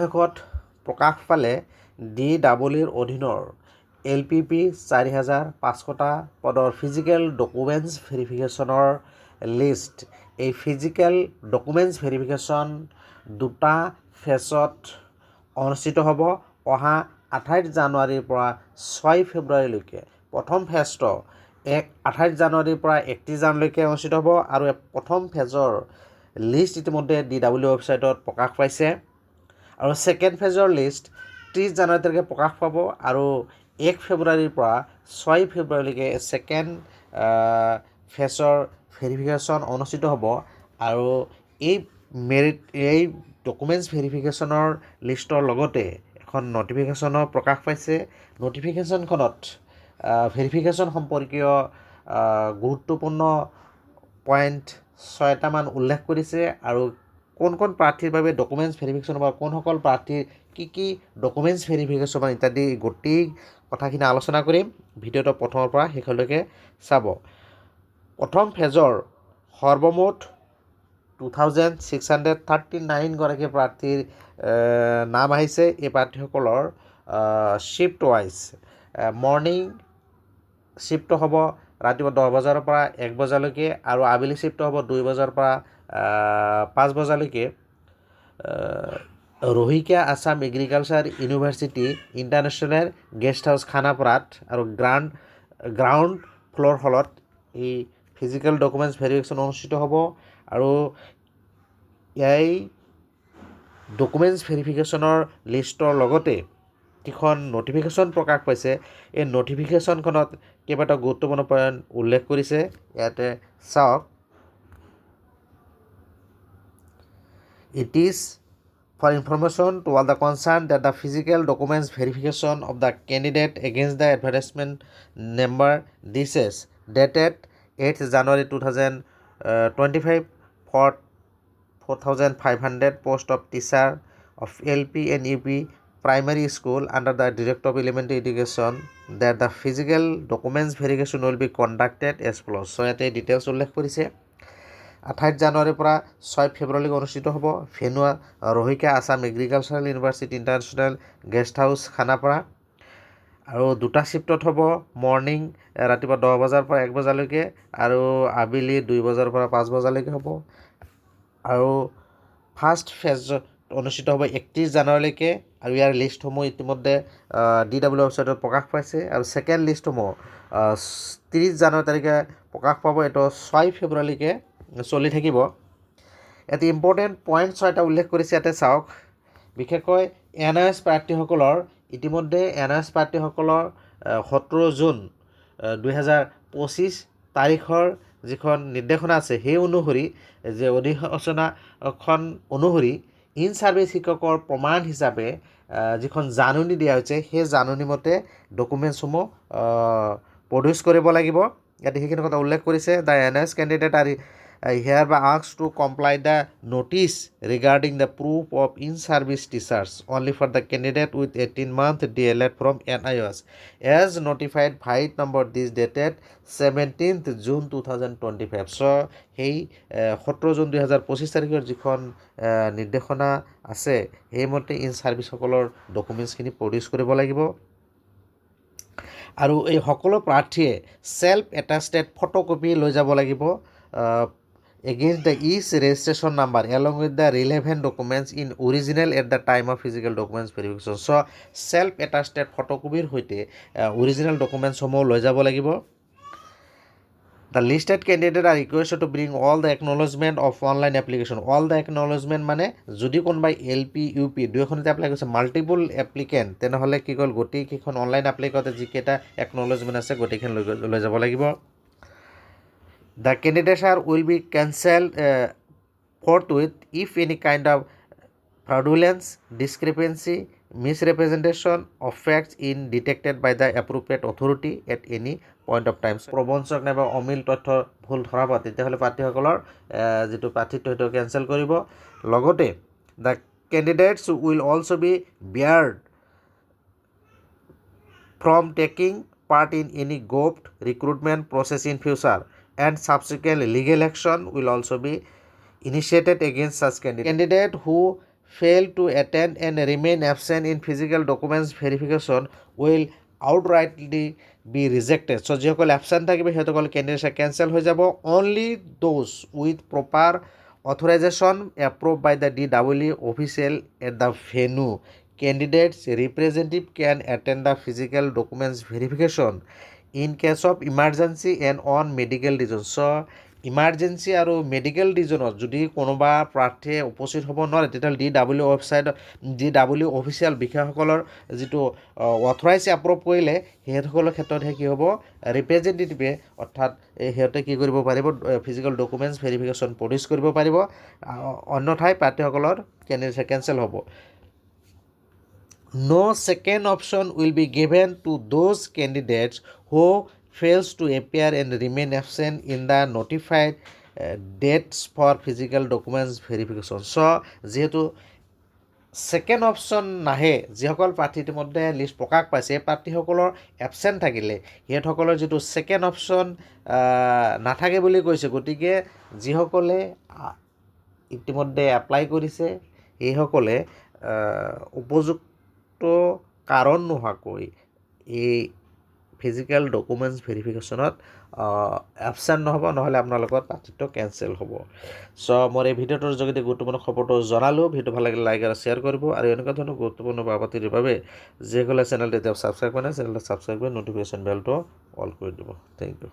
শেষত প্ৰকাশ পালে DEEৰ অধীনৰ LPP 4,500টা পদৰ ফিজিকেল ডকুমেণ্টছ ভেৰিফিকেশ্যনৰ লিষ্ট। এই ফিজিকেল ডকুমেণ্টছ ভেৰিফিকেশ্যন দুটা ফেজত অনুষ্ঠিত হ'ব অহা 28 জানুৱাৰীৰ পৰা 6 ফেব্ৰুৱাৰীলৈকে। প্ৰথম ফেজটো 28 জানুৱাৰীৰ পৰা 31 জানুৱাৰীলৈকে অনুষ্ঠিত হ'ব আৰু প্ৰথম ফেজৰ লিষ্ট ইতিমধ্যে DEE ৱেবছাইটত প্ৰকাশ পাইছে আৰু ছেকেণ্ড ফেজৰ লিষ্ট 30 জানুৱাৰীলৈকে প্ৰকাশ পাব আৰু 1 ফেব্ৰুৱাৰীৰ পৰা 6 ফেব্ৰুৱাৰীলৈকে ছেকেণ্ড ফেজৰ ভেৰিফিকেশ্যন অনুষ্ঠিত হ'ব আৰু এই ডকুমেণ্টছ ভেৰিফিকেশ্যনৰ লিষ্টৰ লগতে এখন নটিফিকেশ্যনো প্ৰকাশ পাইছে। নটিফিকেশ্যনখনত ভেৰিফিকেশ্যন সম্পৰ্কীয় গুৰুত্বপূৰ্ণ পইণ্ট 6টামান উল্লেখ কৰিছে আৰু কোন প্ৰাৰ্থীৰ বাবে ডকুমেণ্টছ ভেৰিফিকেশ্যন বা কোনসকল প্ৰাৰ্থীৰ কি ডকুমেণ্টছ ভেৰিফিকেশ্যন ইত্যাদি গোটেই কথাখিনি আলোচনা কৰিম। ভিডিঅ'টো প্ৰথমৰ পৰা শেষলৈকে চাব। প্ৰথম ফেজৰ সৰ্বমুঠ 2639 গৰাকী প্ৰাৰ্থীৰ নাম আহিছে। এই প্ৰাৰ্থীসকলৰ শ্বিফ্ট ৱাইজ মৰ্ণিং শ্বিফ্ট হ'ব ৰাতিপুৱা 10 বজাৰ পৰা 1 বজালৈকে আৰু আবেলি শ্বিফ্ট হ'ব 2 বজাৰ পৰা 5 বজালৈকে। ৰহিকা Assam agriculture university international guest house খানাপাৰাত আৰু গ্ৰাউণ্ড ফ্ল'ৰ হলত এই ফিজিকেল ডকুমেণ্টছ ভেৰিফিকেশ্যন অনুষ্ঠিত হ'ব আৰু এই ডকুমেণ্টছ ভেৰিফিকেশ্যনৰ লিষ্টৰ লগতে যিখন নটিফিকেশ্যন প্ৰকাশ পাইছে এই নটিফিকেশ্যনখনত কেইবাটাও গুৰুত্বপূৰ্ণ পইণ্ট উল্লেখ কৰিছে। ইয়াতে চাওক। It is for information to all the concerned that the physical documents verification of the candidate against the advertisement number this is dated 8th January 2025 for 4,500 post of teacher of LP and UP primary school under the Director of Elementary Education that the physical documents verification will be conducted as follows. So ইয়াতে details উল্লেখ কৰিছে। 28 জানুৱাৰীৰ পৰা 6 ফেব্ৰুৱাৰীলৈকে অনুষ্ঠিত হ'ব। Venue ৰহিকা Assam agricultural university international guest house Khanapara আৰু দুটা শ্বিফ্টত হ'ব। মৰ্ণিং ৰাতিপুৱা 10 বজাৰ পৰা 1 বজালৈকে আৰু আবেলি 2 বজাৰ পৰা 5 বজালৈকে হ'ব আৰু ফাৰ্ষ্ট ফেজ অনুষ্ঠিত হ'ব 31 জানুৱাৰীলৈকে আৰু ইয়াৰ লিষ্টসমূহ ইতিমধ্যে DEE ৱেবছাইটত প্ৰকাশ পাইছে আৰু ছেকেণ্ড লিষ্টসমূহ 30 জানুৱাৰী তাৰিখে প্ৰকাশ পাব। এইটো 6 ফেব্ৰুৱাৰীলৈকে চলি থাকিব। ইয়াতে ইম্পৰ্টেণ্ট পইণ্ট 6টা উল্লেখ কৰিছে। ইয়াতে চাওক। বিশেষকৈ NIS প্ৰাৰ্থীসকলৰ ইতিমধ্যে NIS প্ৰাৰ্থীসকলৰ 17 জুন 2025 তাৰিখৰ যিখন নিৰ্দেশনা আছে সেই অনুসৰি যে অধিসূচনাখন অনুসৰি ইন ছাৰ্ভিচ শিক্ষকৰ প্ৰমাণ হিচাপে যিখন জাননী দিয়া হৈছে সেই জাননী মতে ডকুমেণ্টছসমূহ প্ৰডিউচ কৰিব লাগিব। ইয়াতে সেইখিনি কথা উল্লেখ কৰিছে। The NIS candidate R hereby asked to comply the notice regarding the proof of in-service teachers only for the candidate with 18-month DLED from NIS as notified Bite number this dated 17th June 2025. So সেই 17 June 2025 তাৰিখৰ যিখন নিৰ্দেশনা আছে সেইমতে in ছাৰ্ভিচসকলৰ ডকুমেণ্টছখিনি produce কৰিব লাগিব আৰু এই সকলো প্ৰাৰ্থীয়ে ছেল্ফ এটাষ্টেড ফটোকপি লৈ যাব লাগিব against the each registration number along with the relevant documents in original at the time of physical documents verification. So self attested photocopy সৈতে original documents সমূহ লৈ যাব লাগিব। The listed candidate are requested to bring all the acknowledgement of online application. All the acknowledgement মানে যদি কোনোবাই LP UP দুয়োখনতে apply কৰিছে multiple applicant তেনেহ'লে কি ক'ল গোটেইকেইখন অনলাইন এপ্লাই কৰোঁতে যিকেইটা এক্ন'লেজমেণ্ট আছে গোটেইখিনি লৈ যাব লাগিব। The candidature will be cancelled forthwith if any kind of fraudulence, discrepancy, misrepresentation of facts in detected by the appropriate authority at any point of time. প্ৰবঞ্চক নাইবা অমিল তথ্য ভুল ধৰা পৰে তেতিয়াহ'লে প্ৰাৰ্থীসকলৰ যিটো প্ৰাৰ্থীত্ব সেইটো কেঞ্চেল কৰিব। লগতে the candidates will also be barred from taking part in any groped recruitment process in future. And subsequent legal action will also be initiated against such candidate who fail to attend and remain absent in physical documents verification will outrightly be rejected. So যিসকল absent থাকিব সিহঁতসকল candidates cancel হৈ যাব. Only those with proper authorization approved by the DW official at the venue candidates representative can attend the physical documents verification in case of emergency and on medical reasons. So emergency আৰু medical ৰিজনত যদি কোনোবা প্ৰাৰ্থীয়ে উপস্থিত হ'ব নোৱাৰে তেতিয়াহ'লে DW website DW official বিষয়াসকলৰ যিটো অথৰাইজ এপ্ৰুভ কৰিলে সিহঁতসকলৰ ক্ষেত্ৰতহে কি হ'ব ৰিপ্ৰেজেণ্টেটিভে অৰ্থাৎ সিহঁতে কি কৰিব পাৰিব ফিজিকেল ডকুমেণ্টছ ভেৰিফিকেশ্যন প্ৰডিউচ কৰিব পাৰিব অন্যথাই প্ৰাৰ্থীসকলৰ কেঞ্চেল হ'ব. No second option will be given to those candidates who fails to appear and remain absent in the notified dates for physical documents verification. So যেহেতু ছেকেণ্ড অপশ্যন নাহে যিসকল প্ৰাৰ্থী ইতিমধ্যে লিষ্ট প্ৰকাশ পাইছে এই প্ৰাৰ্থীসকলৰ এবচেণ্ট থাকিলে সিহঁতসকলৰ যিটো ছেকেণ্ড অপশ্যন নাথাকে বুলি কৈছে. গতিকে যিসকলে ইতিমধ্যে এপ্লাই কৰিছে সেইসকলে উপযুক্ত কাৰণ নোহোৱাকৈ এই ফিজিকেল ডকুমেণ্টছ ভেৰিফিকেশ্যনত এবচেণ্ট নহ'ব, নহ'লে আপোনালোকৰ প্ৰাৰ্থিত্ব কেঞ্চেল হ'ব. চ' মোৰ এই ভিডিঅ'টোৰ যোগেদি গুৰুত্বপূৰ্ণ খবৰটো জনালোঁ. ভিডিঅ' ভাল লাগিলে লাইক আৰু শ্বেয়াৰ কৰিব আৰু এনেকুৱা ধৰণৰ গুৰুত্বপূৰ্ণ বাবতিৰ বাবে যিসকলে চেনেলটো এতিয়া ছাবস্ক্ৰাইব কৰা নাই চেনেলটো ছাবস্ক্ৰাইব কৰি ন'টিফিকেশ্যন বেলটো অল কৰি দিব. Thank U.